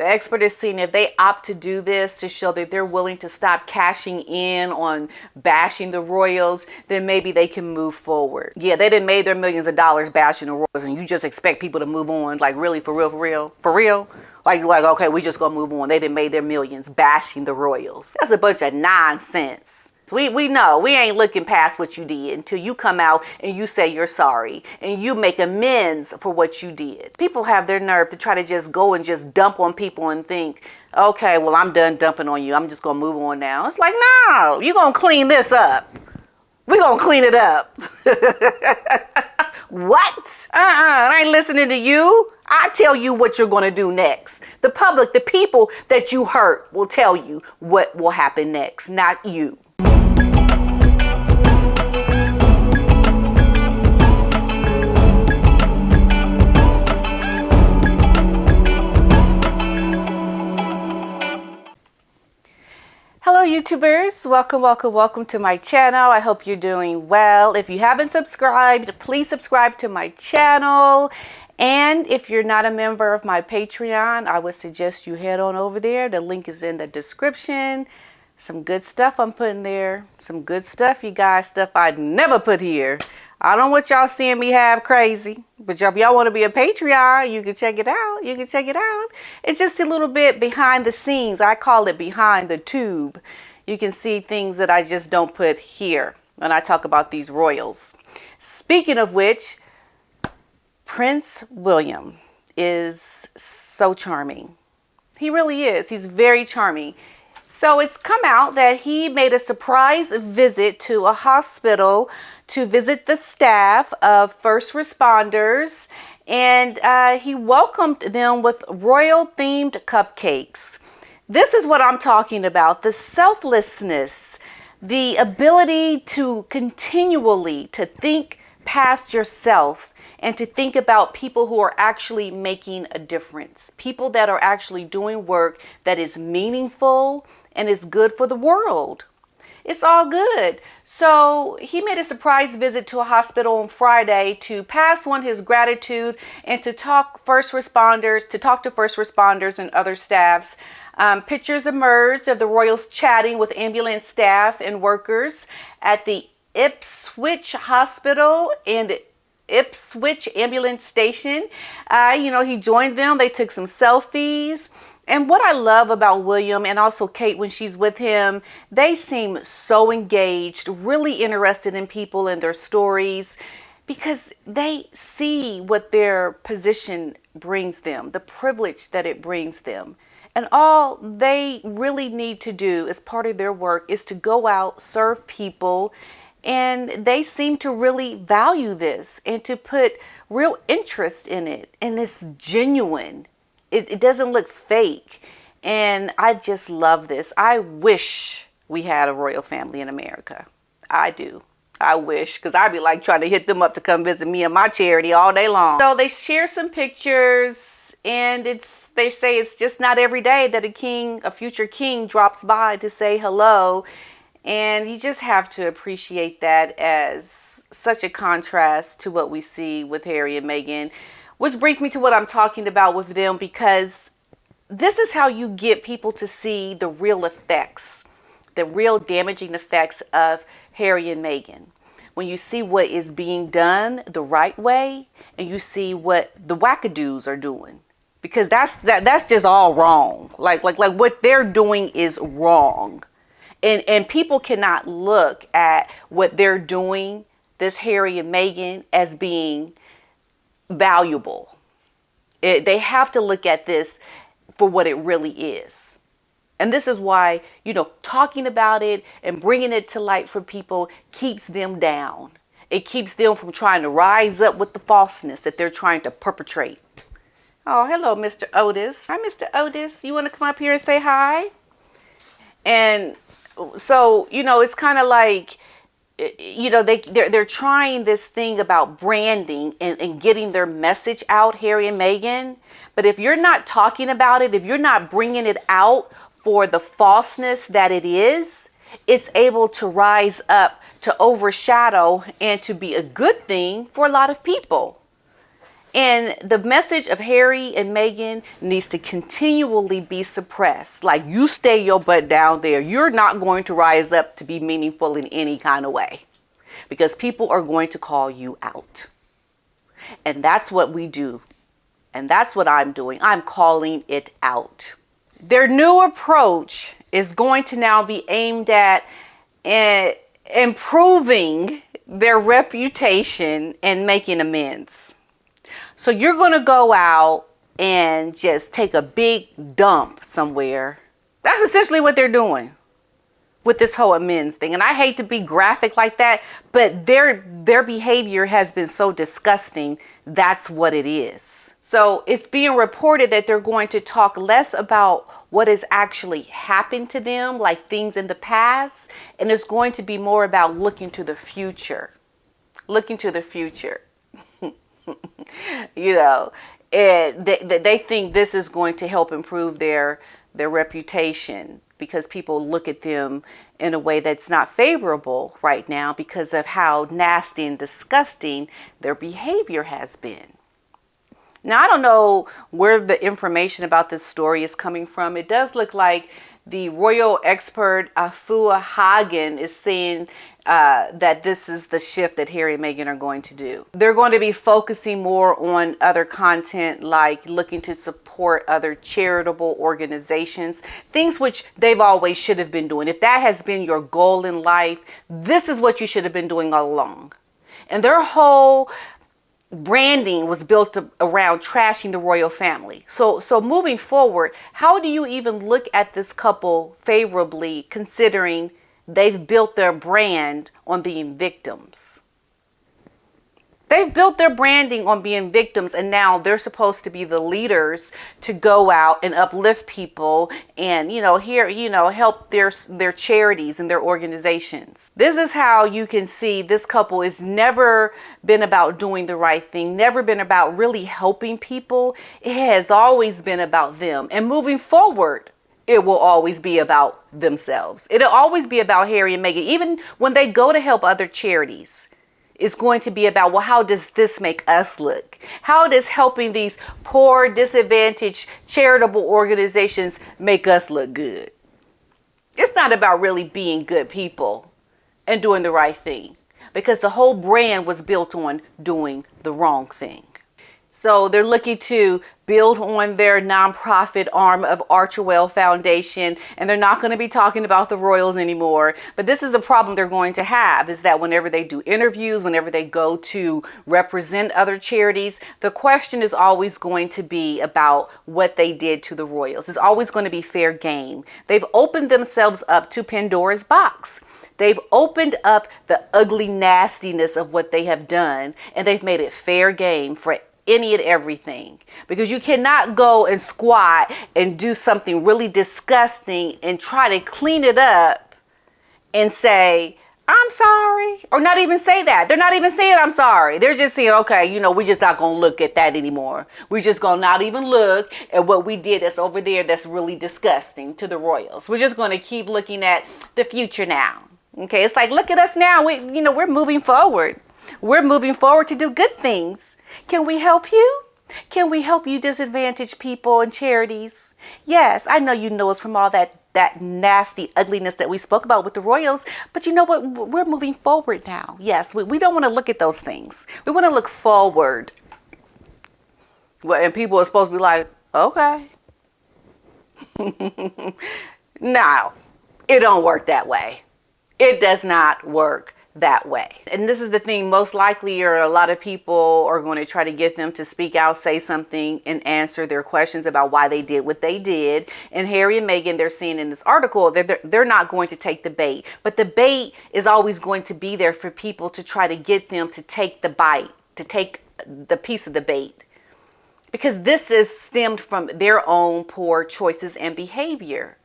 The expert is seeing if they opt to do this to show that they're willing to stop cashing in on bashing the royals, then maybe they can move forward. Yeah, they done made their millions of dollars bashing the royals, and you just expect people to move on. Like, really, for real? Like, okay, we just gonna move on. They done made their millions bashing the royals. That's a bunch of nonsense. We know we ain't looking past what you did until you come out and you say you're sorry and you make amends for what you did. People have their nerve to try to just go and just dump on people and think, okay, well, I'm done dumping on you. I'm just going to move on now. It's like, no, you're going to clean this up. We're going to clean it up. What? I ain't listening to you. I tell you what you're going to do next. The public, the people that you hurt will tell you what will happen next, not you. Hello YouTubers, welcome to my channel. I hope you're doing well. If you haven't subscribed, please subscribe to my channel. And if you're not a member of my Patreon, I would suggest you head on over there. The link is in the description. Some good stuff I'm putting there. Some good stuff, you guys. Stuff I'd never put here. I don't want y'all seeing me have crazy. But if y'all want to be a Patreon, you can check it out. It's just a little bit behind the scenes. I call it behind the tube. You can see things that I just don't put here when I talk about these royals. Speaking of which, Prince William is so charming. He really is. He's very charming. So it's come out that he made a surprise visit to a hospital to visit the staff of first responders, and he welcomed them with royal themed cupcakes. This is what I'm talking about, the selflessness, the ability to continually to think past yourself and to think about people who are actually making a difference, people that are actually doing work that is meaningful and is good for the world. It's all good. So he made a surprise visit to a hospital on Friday to pass on his gratitude and to talk to first responders and other staffs. Pictures emerged of the royals chatting with ambulance staff and workers at the Ipswich Hospital and Ipswich ambulance station. He joined them. They took some selfies. And what I love about William and also Kate when she's with him, they seem so engaged, really interested in people and their stories, because they see what their position brings them, the privilege that it brings them. And all they really need to do as part of their work is to go out, serve people, and they seem to really value this and to put real interest in it. And it's genuine. It doesn't look fake. And I just love this. I wish we had a royal family in America. I do. I wish, because I'd be like trying to hit them up to come visit me and my charity all day long. So they share some pictures, and they say it's just not every day that a future king drops by to say hello. And you just have to appreciate that as such a contrast to what we see with Harry and Meghan. Which brings me to what I'm talking about with them, because this is how you get people to see the real effects, the real damaging effects of Harry and Meghan. When you see what is being done the right way and you see what the wackadoos are doing, because that's just all wrong. Like what they're doing is wrong. And people cannot look at what they're doing, this Harry and Meghan, as being valuable. They have to look at this for what it really is. And this is why, talking about it and bringing it to light for people keeps them down. It keeps them from trying to rise up with the falseness that they're trying to perpetrate. Oh, hello, Mr. Otis. Hi, Mr. Otis. You want to come up here and say hi? And so, it's kind of like, they're trying this thing about branding and getting their message out, Harry and Meghan. But if you're not talking about it, if you're not bringing it out for the falseness that it is, it's able to rise up, to overshadow, and to be a good thing for a lot of people. And the message of Harry and Meghan needs to continually be suppressed. Like, you stay your butt down there. You're not going to rise up to be meaningful in any kind of way, because people are going to call you out. And that's what we do. And that's what I'm doing. I'm calling it out. Their new approach is going to now be aimed at improving their reputation and making amends. So you're going to go out and just take a big dump somewhere. That's essentially what they're doing with this whole amends thing. And I hate to be graphic like that, but their behavior has been so disgusting. That's what it is. So it's being reported that they're going to talk less about what has actually happened to them, like things in the past, and it's going to be more about looking to the future. Looking to the future. You know, and they think this is going to help improve their reputation, because people look at them in a way that's not favorable right now because of how nasty and disgusting their behavior has been. Now, I don't know where the information about this story is coming from. It does look like the royal expert Afua Hagen is saying that this is the shift that Harry and Meghan are going to do. They're going to be focusing more on other content, like looking to support other charitable organizations, things which they've always should have been doing. If that has been your goal in life, this is what you should have been doing all along. And their whole branding was built around trashing the royal family. So moving forward, how do you even look at this couple favorably, considering they've built their brand on being victims? They've built their branding on being victims, and now they're supposed to be the leaders to go out and uplift people and, help their charities and their organizations. This is how you can see this couple has never been about doing the right thing, never been about really helping people. It has always been about them. And moving forward, it will always be about themselves. It'll always be about Harry and Meghan. Even when they go to help other charities, it's going to be about, well, how does this make us look? How does helping these poor, disadvantaged, charitable organizations make us look good? It's not about really being good people and doing the right thing, because the whole brand was built on doing the wrong thing. So they're looking to build on their nonprofit arm of Archewell Foundation, and they're not going to be talking about the royals anymore. But this is the problem they're going to have, is that whenever they do interviews, whenever they go to represent other charities, the question is always going to be about what they did to the royals. It's always going to be fair game. They've opened themselves up to Pandora's box. They've opened up the ugly nastiness of what they have done, and they've made it fair game for any and everything, because you cannot go and squat and do something really disgusting and try to clean it up and say, I'm sorry, or not even say that. They're not even saying I'm sorry. They're just saying, okay, we're just not going to look at that anymore. We're just going to not even look at what we did that's over there that's really disgusting to the royals. We're just going to keep looking at the future now. Okay, it's like, look at us now. We're moving forward. We're moving forward to do good things. Can we help you? Can we help you disadvantaged people and charities? Yes, I know you know us from all that nasty ugliness that we spoke about with the royals, but you know what? We're moving forward now. Yes, we don't want to look at those things. We want to look forward. Well, and people are supposed to be like, okay. No, it don't work that way. It does not work that way. And this is the thing, most likely a lot of people are going to try to get them to speak out, say something, and answer their questions about why they did what they did. And Harry and Meghan, they're saying in this article that they're not going to take the bait, but the bait is always going to be there for people to try to get them to take the bite, to take the piece of the bait, because this is stemmed from their own poor choices and behavior.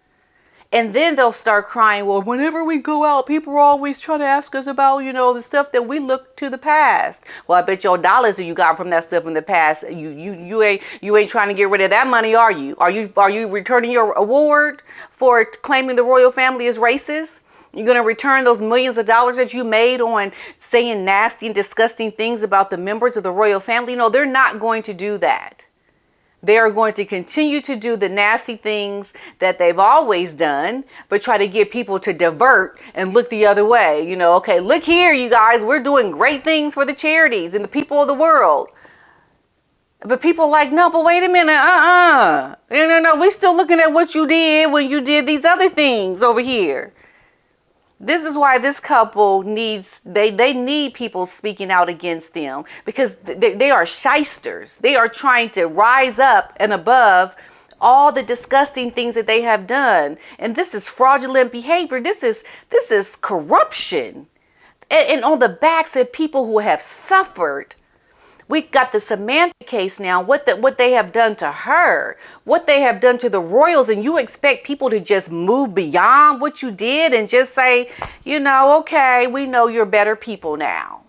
And then they'll start crying, well, whenever we go out, people are always trying to ask us about, the stuff that we look to the past. Well, I bet your dollars that you got from that stuff in the past, you ain't trying to get rid of that money, are you? Are you returning your award for claiming the royal family is racist? You're going to return those millions of dollars that you made on saying nasty and disgusting things about the members of the royal family? No, they're not going to do that. They are going to continue to do the nasty things that they've always done, but try to get people to divert and look the other way. Okay, look here, you guys, we're doing great things for the charities and the people of the world. But people like, no, but wait a minute, No, we're still looking at what you did when you did these other things over here. This is why this couple they need people speaking out against them, because they are shysters. They are trying to rise up and above all the disgusting things that they have done. And this is fraudulent behavior. This is corruption. And on the backs of people who have suffered. We got the Samantha case now, what they have done to her, what they have done to the royals, and you expect people to just move beyond what you did and just say, okay, we know you're better people now.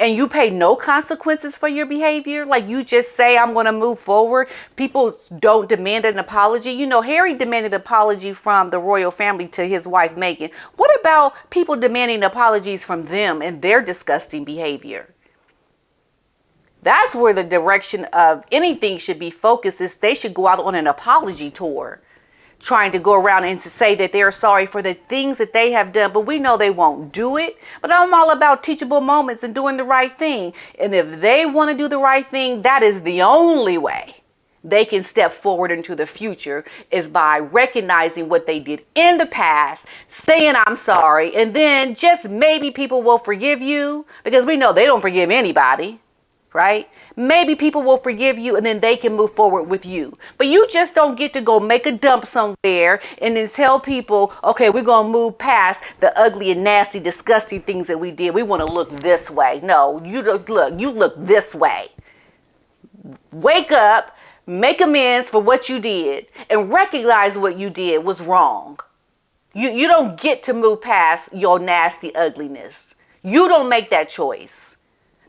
And you pay no consequences for your behavior. Like you just say, I'm going to move forward. People don't demand an apology. Harry demanded an apology from the royal family to his wife, Meghan. What about people demanding apologies from them and their disgusting behavior? That's where the direction of anything should be focused. Is they should go out on an apology tour, trying to go around and to say that they're sorry for the things that they have done. But we know they won't do it. But I'm all about teachable moments and doing the right thing. And if they want to do the right thing, that is the only way they can step forward into the future, is by recognizing what they did in the past, saying I'm sorry, and then just maybe people will forgive you, because we know they don't forgive anybody. Right? Maybe people will forgive you and then they can move forward with you. But you just don't get to go make a dump somewhere and then tell people, okay, we're going to move past the ugly and nasty, disgusting things that we did. We want to look this way. No, you look this way. Wake up, make amends for what you did, and recognize what you did was wrong. You don't get to move past your nasty ugliness. You don't make that choice.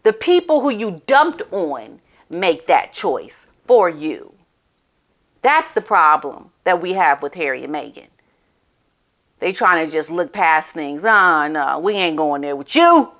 The people who you dumped on make that choice for you. That's the problem that we have with Harry and Meghan. They trying to just look past things. No, we ain't going there with you.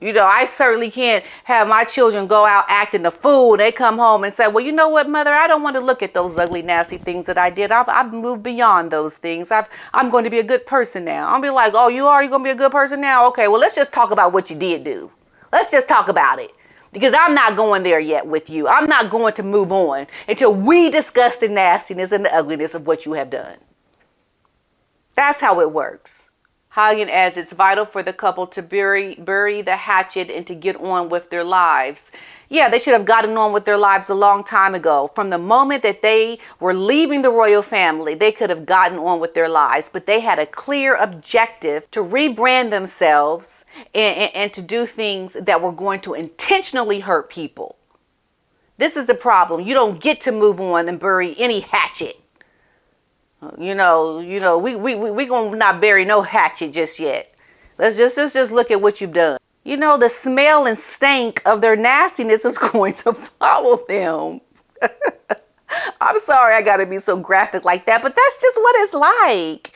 I certainly can't have my children go out acting a fool. They come home and say, well, you know what, mother, I don't want to look at those ugly, nasty things that I did. I've moved beyond those things. I'm going to be a good person now. I'll be like, oh, you're going to be a good person now? Okay, well, let's just talk about what you did do. Let's just talk about it. Because I'm not going there yet with you. I'm not going to move on until we discuss the nastiness and the ugliness of what you have done. That's how it works. Hagen adds, it's vital for the couple to bury the hatchet and to get on with their lives. Yeah, they should have gotten on with their lives a long time ago. From the moment that they were leaving the royal family, they could have gotten on with their lives. But they had a clear objective to rebrand themselves and to do things that were going to intentionally hurt people. This is the problem. You don't get to move on and bury any hatchet. We gonna not bury no hatchet just yet. Let's just look at what you've done. The smell and stank of their nastiness is going to follow them. I'm sorry I gotta be so graphic like that, but that's just what it's like.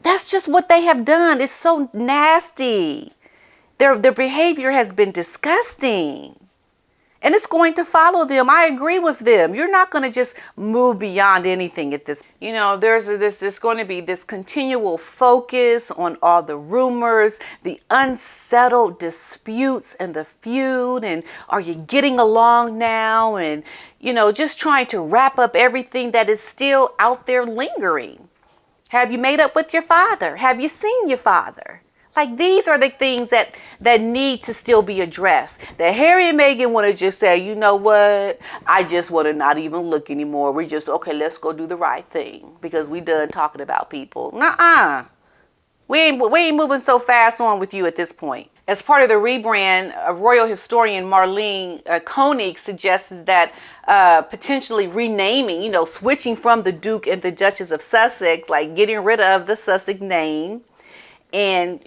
That's just what they have done. It's so nasty. Their behavior has been disgusting. And it's going to follow them. I agree with them. You're not going to just move beyond anything at this. There's going to be this continual focus on all the rumors, the unsettled disputes and the feud. And are you getting along now? And, just trying to wrap up everything that is still out there lingering. Have you made up with your father? Have you seen your father? Like, these are the things that need to still be addressed. That Harry and Meghan want to just say, you know what? I just want to not even look anymore. We're just, okay, let's go do the right thing. Because we done talking about people. Nuh-uh. We ain't moving so fast on with you at this point. As part of the rebrand, royal historian Marlene Koenig suggested that potentially renaming, switching from the Duke and the Duchess of Sussex, like getting rid of the Sussex name. And,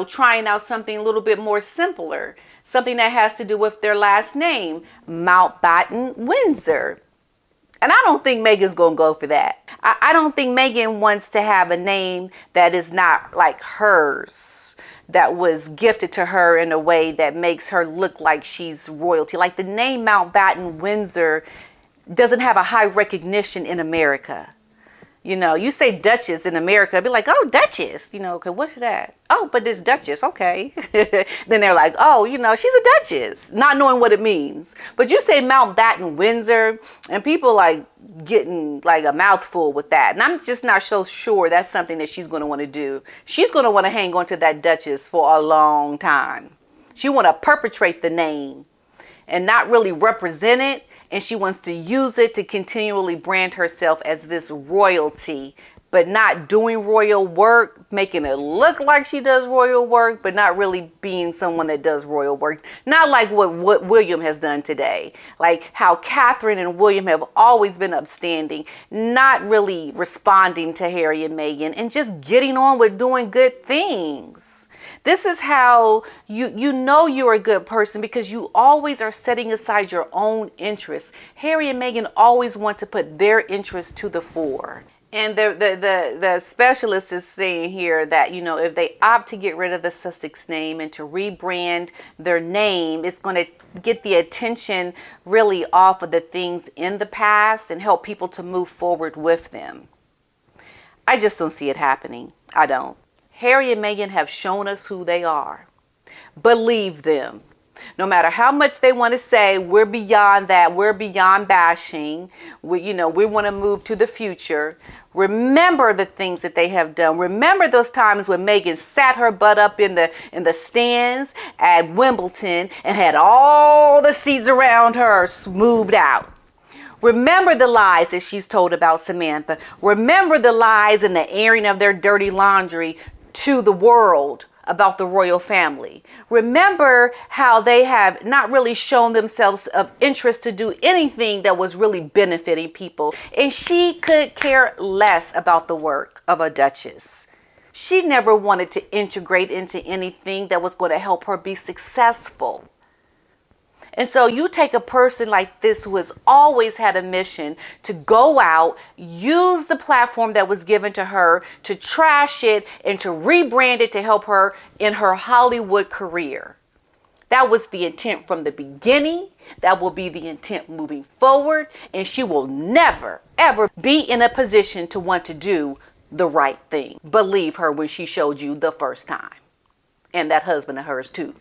trying out something a little bit more simpler, something that has to do with their last name, Mountbatten Windsor. And I don't think Meghan's going to go for that. I don't think Meghan wants to have a name that is not like hers, that was gifted to her in a way that makes her look like she's royalty. Like the name Mountbatten Windsor doesn't have a high recognition in America. You know, you say Duchess in America, be like, oh, Duchess. You know, okay, what's that? Oh, but it's Duchess, okay. Then they're like, oh, you know, she's a Duchess, not knowing what it means. But you say Mountbatten Windsor, and people like getting like a mouthful with that. And I'm just not so sure that's something that she's going to want to do. She's going to want to hang on to that Duchess for a long time. She want to perpetrate the name and not really represent it. And she wants to use it to continually brand herself as this royalty, but not doing royal work, making it look like she does royal work, but not really being someone that does royal work. Not like what William has done today. Like how Catherine and William have always been upstanding, not really responding to Harry and Meghan, and just getting on with doing good things. This is how you know you're a good person, because you always are setting aside your own interests. Harry and Meghan always want to put their interests to the fore. And the specialist is saying here that, you know, if they opt to get rid of the Sussex name and to rebrand their name, it's going to get the attention really off of the things in the past and help people to move forward with them. I just don't see it happening. I don't. Harry and Meghan have shown us who they are. Believe them. No matter how much they want to say, we're beyond that, we're beyond bashing, we want to move to the future. Remember the things that they have done. Remember those times when Meghan sat her butt up in the stands at Wimbledon and had all the seats around her moved out. Remember the lies that she's told about Samantha. Remember the lies and the airing of their dirty laundry to the world about the royal family. Remember how they have not really shown themselves of interest to do anything that was really benefiting people. And she could care less about the work of a duchess. She never wanted to integrate into anything that was going to help her be successful. And so you take a person like this who has always had a mission to go out, use the platform that was given to her to trash it and to rebrand it to help her in her Hollywood career. That was the intent from the beginning. That will be the intent moving forward. And she will never, ever be in a position to want to do the right thing. Believe her when she showed you the first time. And that husband of hers too.